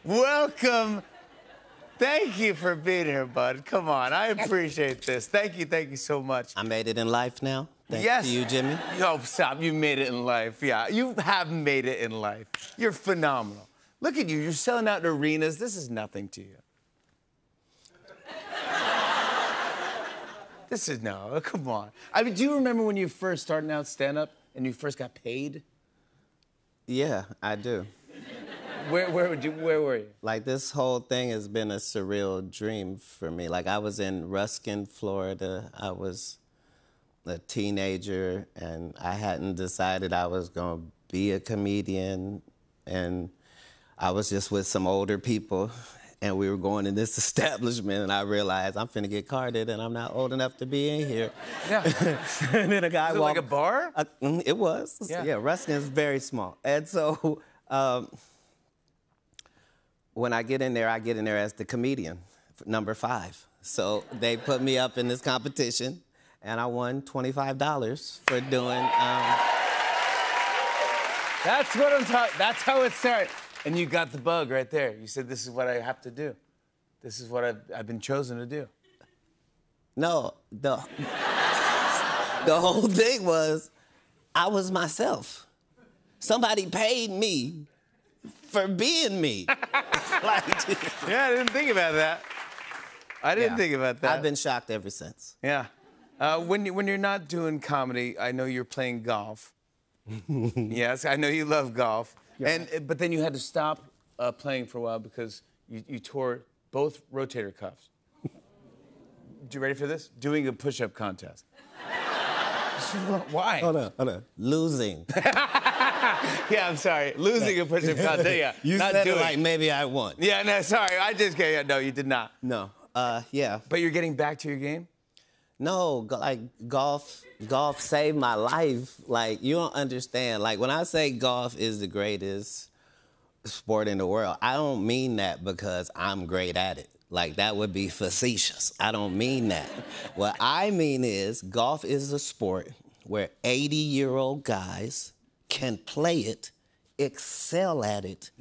Welcome. Thank you for being here, bud. Come on, I appreciate this. Thank you so much. I made it in life now. Yes. Thanks to you, Jimmy. Yo, stop. You made it in life. Yeah, you have made it in life. You're phenomenal. Look at you. You're selling out in arenas. This is nothing to you. This is no. Come on. I mean, do you remember when you first started out stand-up and you first got paid? Yeah, I do. Where were you? Like, this whole thing has been a surreal dream for me. Like, I was in Ruskin, Florida. I was a teenager, and I hadn't decided I was going to be a comedian. And I was just with some older people, and we were going in this establishment, and I realized I'm finna get carded, and I'm not old enough to be in here. Yeah. And then a guy walked. Was it like a bar? It was. Yeah, Ruskin is very small. And so when I get in there as the comedian, number 5. So they put me up in this competition, and I won $25 for doing... That's what I'm talking. That's how it started. And you got the bug right there. You said, this is what I have to do. This is what I've been chosen to do. No, the whole thing was, I was myself. Somebody paid me for being me. Yeah, I didn't think about that. I didn't think about that. I've been shocked ever since. Yeah. When you're not doing comedy, I know you're playing golf. Yes, I know you love golf. Yeah. But then you had to stop playing for a while because you tore both rotator cuffs. You ready for this? Doing a push-up contest. Why? Hold on. Losing. Yeah, I'm sorry. Losing a push-up contest. Yeah. You not said doing it like maybe I won. Yeah, no, sorry. I just can't. No, you did not. No. Yeah. But you're getting back to your game? No, like golf saved my life. Like, you don't understand. Like, when I say golf is the greatest sport in the world, I don't mean that because I'm great at it. Like, that would be facetious. I don't mean that. What I mean is golf is a sport where 80-year-old guys can play it, excel at it,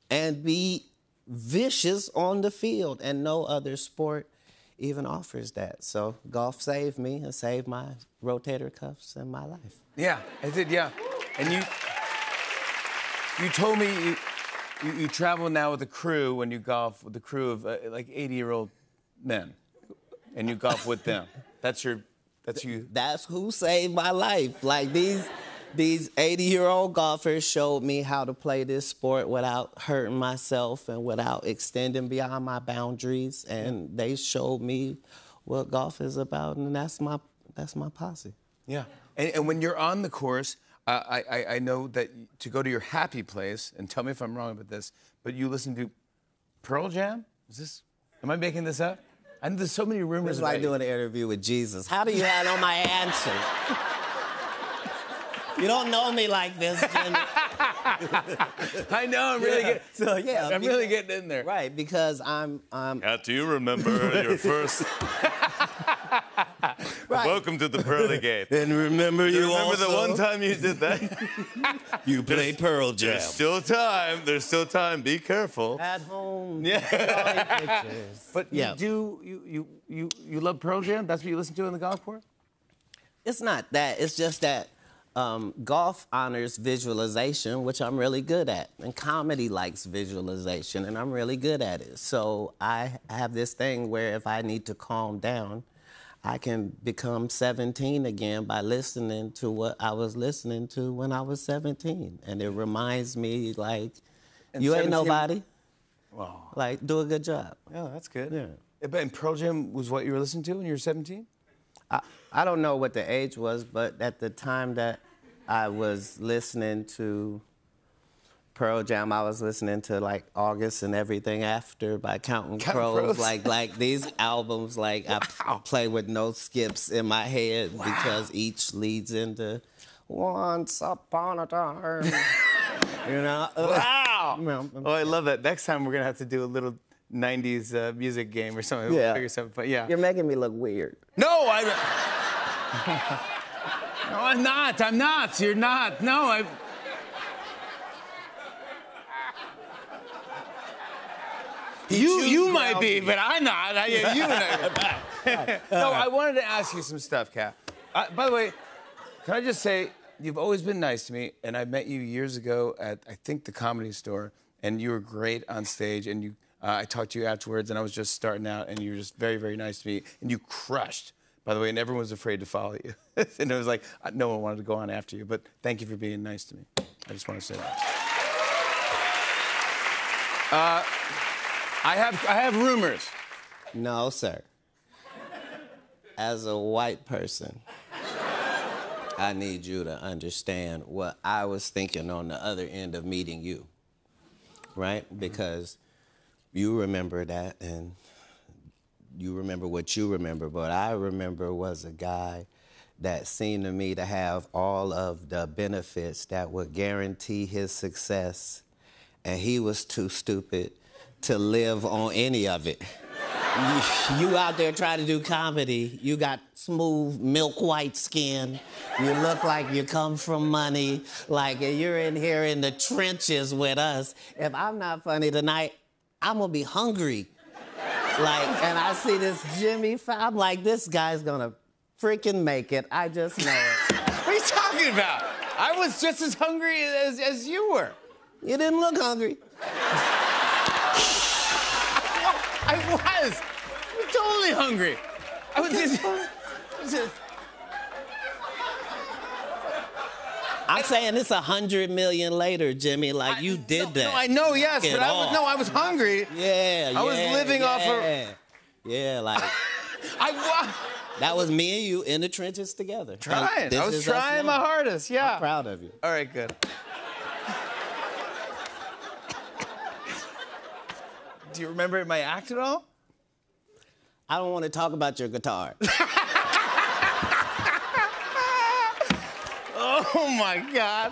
and be vicious on the field, and no other sport even offers that. So golf saved me and saved my rotator cuffs and my life. Yeah, it did, yeah. And you told me you travel now with a crew when you golf with a crew of like 80-year-old men, and you golf with them. That's you. That's who saved my life. Like, these 80-year-old golfers showed me how to play this sport without hurting myself and without extending beyond my boundaries. And they showed me what golf is about, and that's my posse. Yeah. And when you're on the course, I know that to go to your happy place, and tell me if I'm wrong about this, but you listen to Pearl Jam? Am I making this up? I know there's so many rumors. It's like doing an interview with Jesus. How do you have all my answers? You don't know me like this, Jimmy. I know, I'm really getting... So, yeah. I'm really getting in there. Right, because I'm... Do you remember your first... Right. Welcome to the Pearly Gate. And remember you remember also... the one time you did that? You played Pearl Jam. There's still time. There's still time. Be careful. At home. Yeah. But you love Pearl Jam? That's what you listen to in the golf course? It's not that. It's just that golf honors visualization, which I'm really good at. And comedy likes visualization, and I'm really good at it. So I have this thing where if I need to calm down, I can become 17 again by listening to what I was listening to when I was 17. And it reminds me, like, you ain't nobody. Wow. Like, do a good job. Yeah, that's good. Yeah. And Pearl Jam was what you were listening to when you were 17? I don't know what the age was, but at the time that I was listening to Pearl Jam, I was listening to, like, August and Everything After by Counting Crows. Like these albums, like, I play with no skips in my head because each leads into Once Upon a Time. You know? Wow! Oh, I love that. Next time we're going to have to do a little 90s music game or something. Yeah. We'll figure something fun. Yeah. You're making me look weird. No, No, I'm not. I'm not. You're not. No, You might be, but I'm not. No, I wanted to ask you some stuff, Kat. By the way, can I just say, you've always been nice to me, and I met you years ago at, I think, the Comedy Store, and you were great on stage, and I talked to you afterwards, and I was just starting out, and you were just very, very nice to me, and you crushed, by the way, and everyone was afraid to follow you. And it was like, no one wanted to go on after you, but thank you for being nice to me. I just want to say that. I have rumors. No, sir. As a white person, I need you to understand what I was thinking on the other end of meeting you, right? Because you remember that, and you remember what you remember, but I remember was a guy that seemed to me to have all of the benefits that would guarantee his success, and he was too stupid to live on any of it. You out there trying to do comedy, you got smooth, milk white skin, you look like you come from money, like you're in here in the trenches with us. If I'm not funny tonight, I'm gonna be hungry. Like, and I see this Jimmy Fallon, I'm like, this guy's gonna freaking make it, I just know it. What are you talking about? I was just as hungry as you were. You didn't look hungry. I was totally hungry. I was just... I'm saying it's 100 million later, Jimmy. Like you did that. No, I know, yes, but I was hungry. Yeah, I was living off of. Yeah, like that was me and you in the trenches together. Trying. I was trying my hardest. Yeah. I'm proud of you. All right, good. Do you remember my act at all? I don't want to talk about your guitar. Oh my God.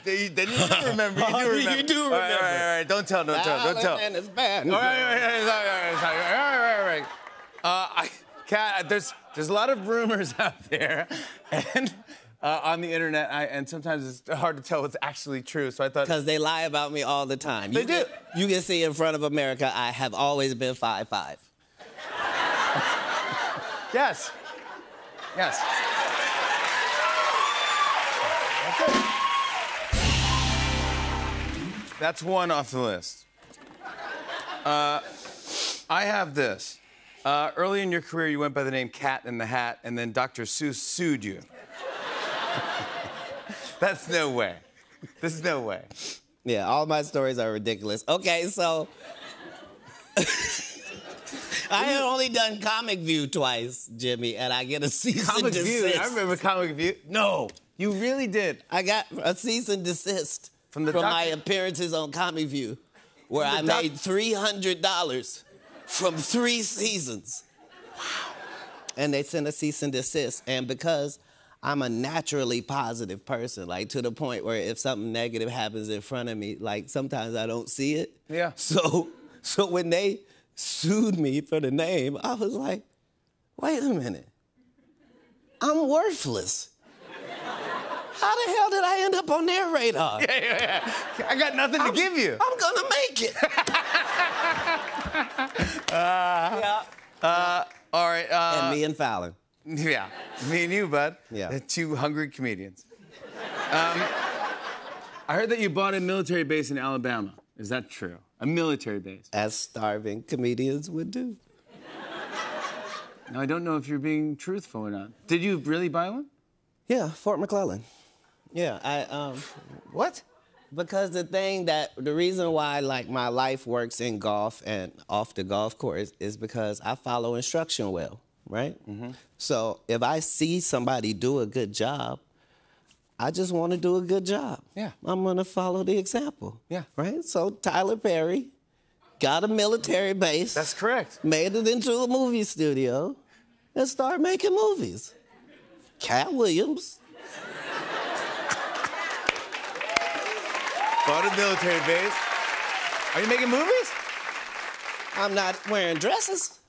Then you do remember. You do remember. You do remember. All right. Don't tell. And it's bad. All right. Kat, there's a lot of rumors out there, and on the internet, and sometimes it's hard to tell what's actually true. So I thought, because they lie about me all the time. They do. You can see in front of America, I have always been 5'5". Yes. That's one off the list. I have this. Early in your career, you went by the name Cat in the Hat, and then Dr. Seuss sued you. That's no way. This is no way. Yeah, all my stories are ridiculous. Okay, so I had only done Comic View twice, Jimmy, and I get a cease and desist. I remember Comic View. No, you really did. I got a cease and desist from my appearances on Comic View, where I made $300 from 3 seasons. Wow. And they sent a cease and desist, and because I'm a naturally positive person, like to the point where if something negative happens in front of me, like sometimes I don't see it. Yeah. So when they sued me for the name, I was like, wait a minute. I'm worthless. How the hell did I end up on their radar? Yeah. I got nothing to give you. I'm gonna make it. All right. And me and Fallon. Yeah, me and you, bud. Yeah. The 2 hungry comedians. I heard that you bought a military base in Alabama. Is that true? A military base? As starving comedians would do. Now, I don't know if you're being truthful or not. Did you really buy one? Yeah, Fort McClellan. Yeah, What? Because the reason why like my life works in golf and off the golf course is because I follow instruction well, right? Mm-hmm. So if I see somebody do a good job, I just want to do a good job. Yeah. I'm gonna follow the example. Yeah. Right? So Tyler Perry got a military base. That's correct. Made it into a movie studio and started making movies. Cat Williams. Bought a military base. Are you making movies? I'm not wearing dresses.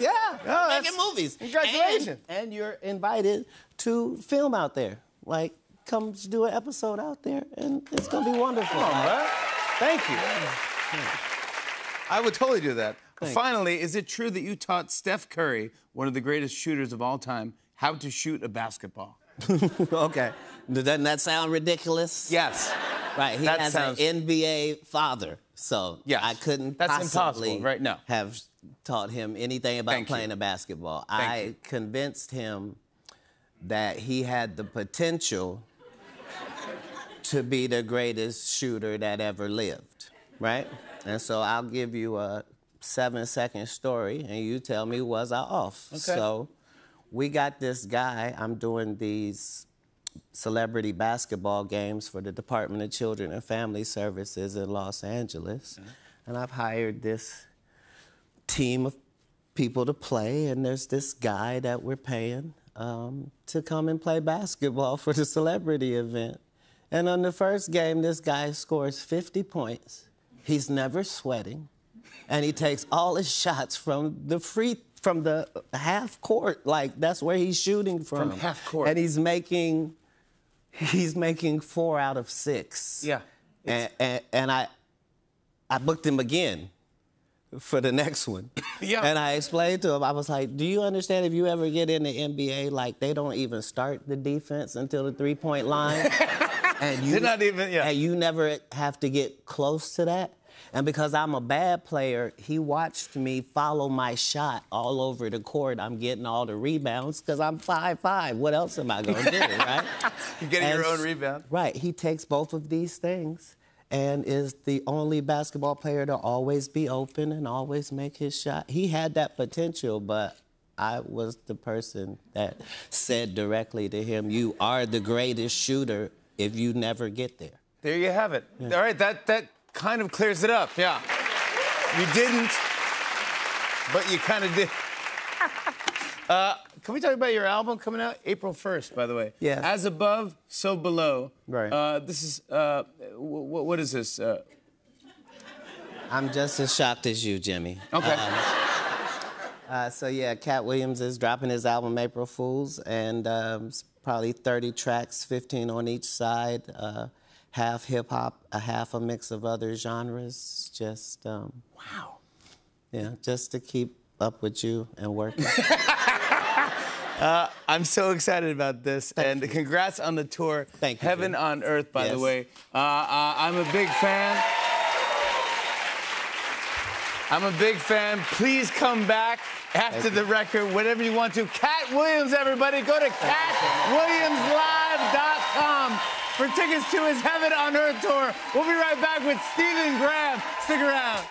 Yeah, making movies. Congratulations. And you're invited to film out there. Like, come do an episode out there, and it's gonna be wonderful. Come on, bro. Thank you. I would totally do that. Thank Finally, is it true that you taught Steph Curry, one of the greatest shooters of all time, how to shoot a basketball? Okay. Doesn't that sound ridiculous? Yes. Right. He has an NBA father, so yes. I couldn't That's possibly impossible, right? No. have taught him anything about playing a basketball. I convinced him that he had the potential to be the greatest shooter that ever lived, right? And so I'll give you a 7-second story, and you tell me, was I off? Okay. So we got this guy, I'm doing these celebrity basketball games for the Department of Children and Family Services in Los Angeles. And I've hired this team of people to play, and there's this guy that we're paying to come and play basketball for the celebrity event. And on the first game, this guy scores 50 points. He's never sweating, and he takes all his shots from the half court. Like, that's where he's shooting from. From half court. And he's making 4 out of 6. Yeah. And I booked him again for the next one. Yeah. And I explained to him, I was like, do you understand if you ever get in the NBA, like, they don't even start the defense until the three-point line? And you, They're not even, yeah. And you never have to get close to that. And because I'm a bad player, he watched me follow my shot all over the court. I'm getting all the rebounds because I'm 5'5". What else am I going to do, right? You're getting your own rebound. Right. He takes both of these things and is the only basketball player to always be open and always make his shot. He had that potential, but I was the person that said directly to him, you are the greatest shooter if you never get there. There you have it. Yeah. All right, that kind of clears it up, yeah. You didn't, but you kind of did. Can we talk about your album coming out April 1st, by the way? Yeah. As Above, So Below. Right. This is, what is this? I'm just as shocked as you, Jimmy. Okay. So yeah, Cat Williams is dropping his album April Fools, and it's probably 30 tracks, 15 on each side. Half hip-hop, half a mix of other genres. Just, wow. Yeah, just to keep up with you and working. I'm so excited about this, and congrats on the tour. Thank you. Heaven on Earth, by the way. I'm a big fan. I'm a big fan. Please come back after the record, whenever you want to. Cat Williams, everybody. Go to catwilliamslive.com for tickets to his Heaven on Earth tour. We'll be right back with Stephen Graham. Stick around.